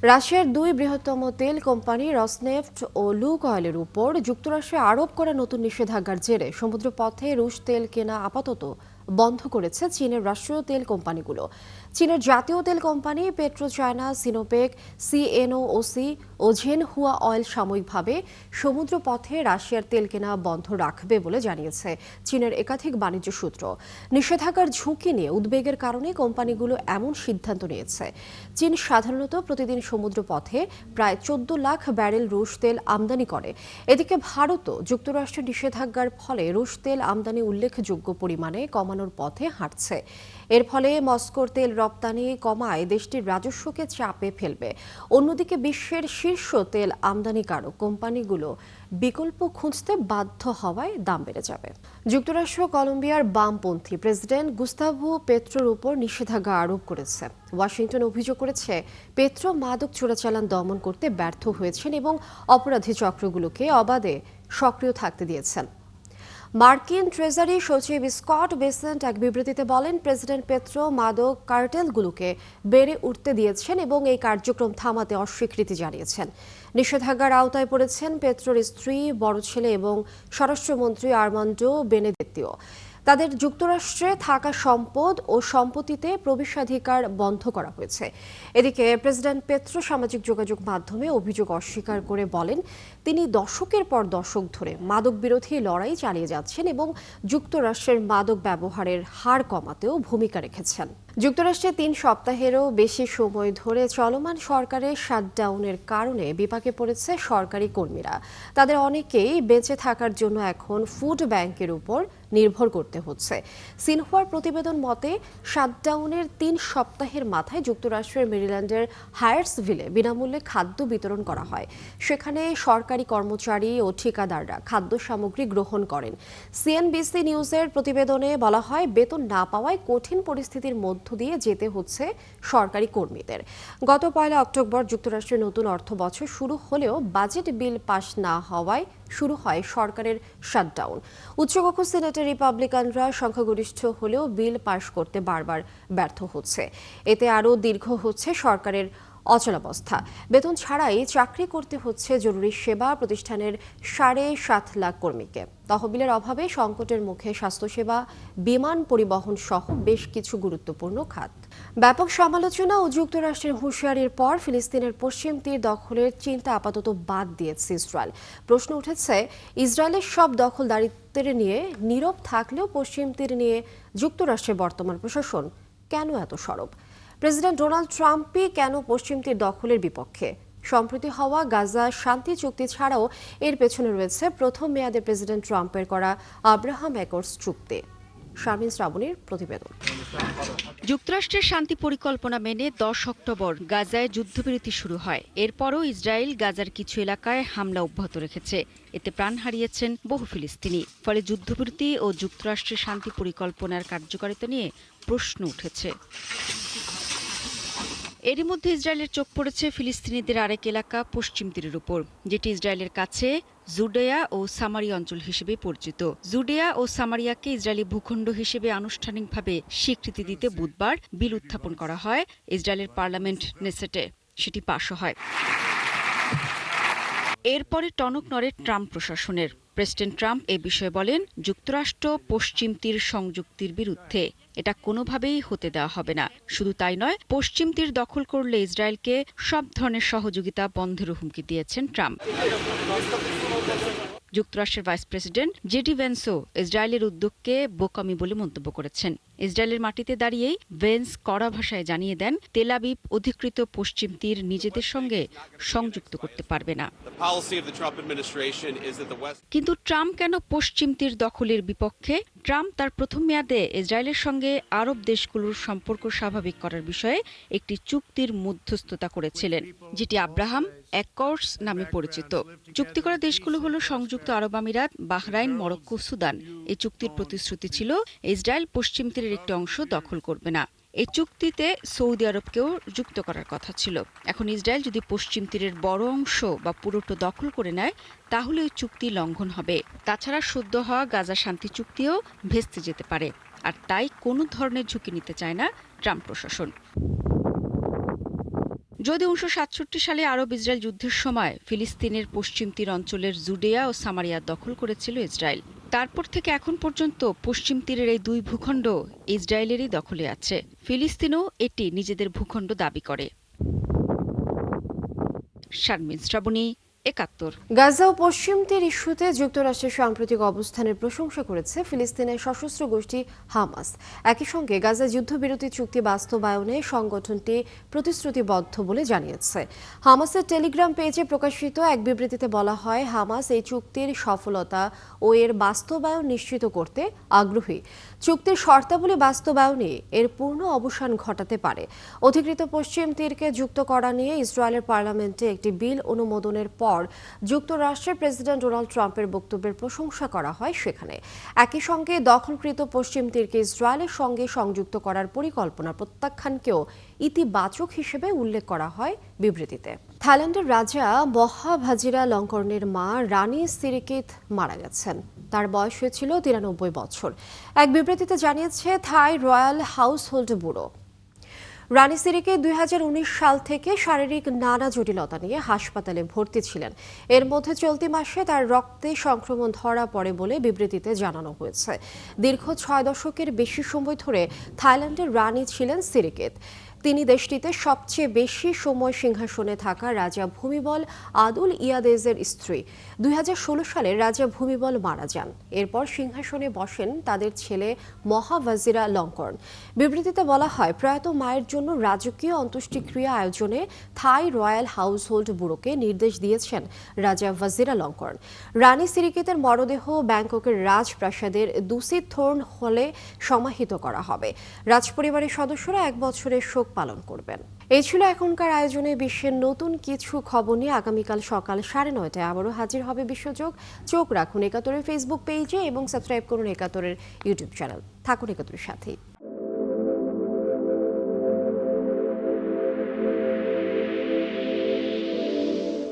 রাশিয়ার দুই বৃহত্তম তেল কোম্পানি রসনেফট ও লুকঅয়েলের উপর যুক্তরাষ্ট্রে আরোপ করা নতুন নিষেধাজ্ঞার জেরে সমুদ্রপথে রুশ তেল কেনা আপাতত বন্ধ করেছে চীনের রাষ্ট্রীয় তেল কোম্পানিগুলো। চীনের জাতীয় তেল company PetroChina, Sinopec, CNOOC ও ঝেনহুয়া অয়েল সাময়িকভাবে সমুদ্রপথে রাশিয়ার তেল কেনা বন্ধ রাখবে বলে জানিয়েছে চীনের একাধিক বাণিজ্য সূত্র। নিষেধাজ্ঞার ঝুঁকি নিয়ে উদ্বেগের কারণে কোম্পানিগুলো এমন সিদ্ধান্ত নিয়েছে। চীন সাধারণত প্রতিদিন সমুদ্রপথে প্রায় 14 লাখ ব্যারেল রুশ তেল আমদানি করে। এদিকে ভারতও যুক্তরাষ্ট্রের নিষেধাজ্ঞার ফলে রুশ তেল আমদানি উল্লেখযোগ্য পরিমাণে কমানোর পথে হাঁটছে। এর ফলে মস্কোর তেল রপ্তানি কমায় দেশটির রাজস্বকে চাপে ফেলবে। অন্যদিকে বিশ্বের শীর্ষ তেল আমদানিকারক কোম্পানিগুলো বিকল্প খুঁজতে বাধ্য হওয়ায় দাম বেড়ে যাবে। যুক্তরাষ্ট্র কলম্বিয়ার বামপন্থী প্রেসিডেন্ট গুস্তাভো পেত্রোর উপর নিষেধাজ্ঞা আরোপ করেছে। ওয়াশিংটন অভিযোগ করেছে পেত্রো মাদক চোরাচালান দমন করতে ব্যর্থ হয়েছেন এবং অপরাধী চক্রগুলোকে অবাধে সক্রিয় থাকতে দিয়েছেন। মার্কিন ট্রেজারি সচিব স্কট বেসেন্ট এক বিবৃতিতে বলেন, প্রেসিডেন্ট পেত্রো মাদক কার্টেলগুলোকে বেড়ে উঠতে দিয়েছেন এবং এই কার্যক্রম থামাতে অস্বীকৃতি জানিয়েছেন। নিষেধাজ্ঞার আওতায় পড়েছেন পেত্রোর স্ত্রী, বড় ছেলে এবং স্বরাষ্ট্রমন্ত্রী আর্মান্ডো বেনেদেত্তিও। তাদের যুক্তরাষ্ট্রে থাকা সম্পদ ও সম্পত্তিতে প্রবেশাধিকার বন্ধ করা হয়েছে। এদিকে প্রেসিডেন্ট পেত্রো সামাজিক যোগাযোগ মাধ্যমে অভিযোগ অস্বীকার করে বলেন, তিনি দশকের পর দশক ধরে মাদক বিরোধী লড়াই চালিয়ে যাচ্ছেন এবং যুক্তরাষ্ট্রের মাদক ব্যবহারের হার কমাতেও ভূমিকা রেখেছেন। যুক্তরাষ্ট্রে 3 সপ্তাহেরও বেশি সময় ধরে চলমান সরকারের শাটডাউনের কারণে বিপাকে পড়েছে সরকারি কর্মীরা। তাদের অনেকেই বেঁচে থাকার জন্য এখন ফুড ব্যাংকের উপর নির্ভর করতে হচ্ছে। সিনহুয়ার প্রতিবেদন মতে, শাটডাউনের 3 সপ্তাহের মাথায় যুক্তরাষ্ট্রের মেরিল্যান্ডের হায়ার্সভিলে বিনামূল্যে খাদ্য বিতরণ করা হয়। সেখানে সরকারি কর্মচারী ও ঠিকাদাররা খাদ্য সামগ্রী গ্রহণ করেন। সিএনবিসি নিউজের প্রতিবেদনে বলা হয়, বেতন না পাওয়ায় কঠিন পরিস্থিতির মধ্য দিয়ে যেতে হচ্ছে সরকারি কর্মীদের। গত 1 অক্টোবর যুক্তরাষ্ট্রের নতুন অর্থ বছর শুরু হলেও বাজেট বিল পাশ না হওয়ায় শুরু হয় সরকারের শাটডাউন। উচ্চকক্ষ সিনেটের রিপাবলিকানরা সংখ্যাগরিষ্ঠ হলেও বিল পাশ করতে বারবার ব্যর্থ হচ্ছে। এতে আরও দীর্ঘ হচ্ছে সরকারের অচলাবস্থা। বেতন ছাড়াই চাকরি করতে হচ্ছে জরুরি সেবা প্রতিষ্ঠানের 7.5 লাখ কর্মীকে। তহবিলের অভাবে সংকটের মুখে স্বাস্থ্যসেবা, বিমান পরিবহন সহ বেশ কিছু গুরুত্বপূর্ণ খাত। ব্যাপক সমালোচনা ও যুক্তরাষ্ট্রের হুঁশিয়ারির পর ফিলিস্তিনের পশ্চিম তীর দখলের চিন্তা আপাতত বাদ দিয়েছে ইসরায়েল। প্রশ্ন উঠেছে, ইসরায়েলের সব দখলদারিত্বের নিয়ে নীরব থাকলেও পশ্চিম তীর নিয়ে যুক্তরাষ্ট্রের বর্তমান প্রশাসন কেন এত সরব? প্রেসিডেন্ট ডোনাল্ড ট্রাম্পই কেন পশ্চিম তীর দখলের বিপক্ষে? সম্প্রতি হওয়া গাজা শান্তি চুক্তি ছাড়াও এর পেছনে রয়েছে প্রথম মেয়াদে প্রেসিডেন্ট ট্রাম্পের করা আব্রাহাম অ্যাকর্ডস চুক্তি। শারমিন শ্রাবণীর প্রতিবেদন। যুক্তরাষ্ট্রের শান্তি পরিকল্পনা মেনে 10 অক্টোবর গাজায় যুদ্ধবিরতি শুরু হয়। এরপরও ইসরায়েল গাজার কিছু এলাকায় হামলা অব্যাহত রেখেছে। এতে প্রাণ হারিয়েছেন বহু ফিলিস্তিনি। ফলে যুদ্ধবিরতি ও যুক্তরাষ্ট্রের শান্তি পরিকল্পনার কার্যকারিতা নিয়ে প্রশ্ন উঠেছে। এরই মধ্যে ইসরায়েলের চোখ পড়েছে ফিলিস্তিনিদের আরেক এলাকা পশ্চিম তীরের উপর, যেটি ইসরায়েলের কাছে জুডেয়া ও সামারিয়া অঞ্চল হিসেবে পরিচিত। জুডেয়া ও সামারিয়াকে ইসরায়েলি ভূখণ্ড হিসেবে আনুষ্ঠানিকভাবে স্বীকৃতি দিতে বুধবার বিল উত্থাপন করা হয় ইসরায়েলের পার্লামেন্ট নেসেটে। সেটি পাশও হয়। এরপরে টনক নড়ে ট্রাম্প প্রশাসনের। প্রেসিডেন্ট ট্রাম্প এ বিষয়ে বলেন, যুক্তরাষ্ট্র পশ্চিম তীর সংযুক্তির বিরুদ্ধে। এটা কোনোভাবেই হতে দেওয়া হবে না। শুধু তাই নয়, পশ্চিম তীর দখল করলে ইসরায়েলকে সব ধরনের সহযোগিতা বন্ধেরও হুমকি দিয়েছেন ট্রাম্প। যুক্তরাষ্ট্রের ভাইস প্রেসিডেন্ট জেডি ভেন্সও ইসরায়েলের উদ্যোগকে বোকামি বলে মন্তব্য করেছেন। ইসরায়েলের মাটিতে দাঁড়িয়েই ভেন্স কড়া ভাষায় জানিয়ে দেন, তেল আবিব অধিকৃত পশ্চিম তীর নিজেদের সঙ্গে সংযুক্ত করতে পারবে না। কিন্তু ট্রাম্প কেন পশ্চিম তীর দখলের বিপক্ষে? ট্রাম্প তার প্রথম মেয়াদে ইসরায়েলের সঙ্গে আরব দেশগুলোর সম্পর্ক স্বাভাবিক করার বিষয়ে একটি চুক্তির মধ্যস্থতা করেছিলেন, যেটি আব্রাহাম অ্যাকর্ডস নামে পরিচিত। চুক্তি করা দেশগুলো হলো সংযুক্ত আরব আমিরাত, বাহরাইন, মরক্কো, সুদান। এই চুক্তির প্রতিশ্রুতি ছিল ইসরায়েল পশ্চিম তীরের একটি অংশ দখল করবে না। এই চুক্তিতে সৌদি আরবকেও যুক্ত করার কথা ছিল। এখন ইসরায়েল যদি পশ্চিম তীরের বড় অংশ বা পুরোটা দখল করে নেয়, তাহলে ওই চুক্তি লঙ্ঘন হবে। তাছাড়া সদ্য হওয়া গাজা শান্তি চুক্তিও ভেস্তে যেতে পারে। আর তাই কোনো ধরনের ঝুঁকি নিতে চায় না ট্রাম্প প্রশাসন। যদি 1967 সালে আরব ইসরায়েল যুদ্ধের সময় ফিলিস্তিনের পশ্চিম তীর অঞ্চলের জুডেয়া ও সামারিয়া দখল করেছিল ইসরায়েল, তারপর থেকে এখন পর্যন্ত পশ্চিম তীরের এই দুই ভূখণ্ড ইসরায়েলেরই দখলে আছে। ফিলিস্তিনও এটি নিজেদের ভূখণ্ড দাবি করে। শারমিন শ্রাবণী, ৭১। গাজা ও পশ্চিম তীর ইস্যুতে যুক্তরাষ্ট্রের সাম্প্রতিক অবস্থানের প্রশংসা করেছে ফিলিস্তিনের সশস্ত্র গোষ্ঠী হামাস। একই সঙ্গে গাজা যুদ্ধবিরতি চুক্তি বাস্তবায়নে সংগঠনটি প্রতিশ্রুতিবদ্ধ বলে জানিয়েছে। হামাসের টেলিগ্রাম পেজে প্রকাশিত এক বিবৃতিতে বলা হয়, হামাস এই চুক্তির সফলতা ও এর বাস্তবায়ন নিশ্চিত করতে আগ্রহী। চুক্তির শর্তাবলী বাস্তবায়নে এর পূর্ণ অবসান ঘটাতে পারে। অধিকৃত পশ্চিম তীরকে যুক্ত করা নিয়ে ইসরায়েলের পার্লামেন্টে একটি বিল অনুমোদনের পর যুক্তরাষ্ট্রের প্রেসিডেন্ট ডোনাল্ড ট্রাম্পের বক্তব্যের প্রশংসা করা হয় সেখানে। একই সঙ্গে দখলকৃত পশ্চিম তীরকে ইসরায়েলের সঙ্গে সংযুক্ত করার পরিকল্পনা প্রত্যাখ্যানকেও ইতিবাচক হিসেবে উল্লেখ করা হয় বিবৃতিতে। থাইল্যান্ডের রাজা মহা ভাজিরালঙ্কর্নের মা রানী সিরিকিত মারা গেছেন। তার বয়স হয়েছিল ৯৩ বছর। এক বিবৃতিতে জানিয়েছে থাই রয়্যাল হাউসহোল্ড ব্যুরো। রানী সিরিকে ২০১৯ সাল থেকে শারীরিক নানা জটিলতা নিয়ে হাসপাতালে ভর্তি ছিলেন। এর মধ্যে চলতি মাসে তার রক্তে সংক্রমণ ধরা পড়ে বলে বিবৃতিতে জানানো হয়েছে। দীর্ঘ ৬ দশকের বেশি সময় ধরে থাইল্যান্ডের রানী ছিলেন সিরিকেত। তিনি দেশটিতে সবচেয়ে বেশি সময় সিংহাসনে থাকা রাজা ভূমিবল আদুল ইয়াদেজের স্ত্রী। ২০১৬ সালে রাজা ভূমিবল মারা যান। এরপর সিংহাসনে বসেন তাদের ছেলে মহা ভাজিরালঙ্কর্ন। বিবৃতিতে বলা হয়, প্রয়াত মায়ের জন্য রাজকীয় অন্ত্যেষ্টিক্রিয়া আয়োজনে থাই রয়্যাল হাউসহোল্ড ব্যুরোকে নির্দেশ দিয়েছেন রাজা ভাজিরালঙ্কর্ন। রানী সিরিকেতের মরদেহ ব্যাংককের রাজপ্রাসাদের দুসিত থোর্ন হলে সমাহিত করা হবে। রাজপরিবারের সদস্যরা ১ বছরের শোক পালন করবেন। এই ছিল এখনকার আয়োজনে বিশ্বের নতুন কিছু খবর নিয়ে আগামীকাল সকাল ৯:৩০টায় আবারও হাজির হবে বিশ্বযোগ। চোখ রাখুন একাত্তরের ফেসবুক পেজে এবং সাবস্ক্রাইব করুন একাত্তরের ইউটিউব চ্যানেল। থাকুন একাত্তরের সাথেই।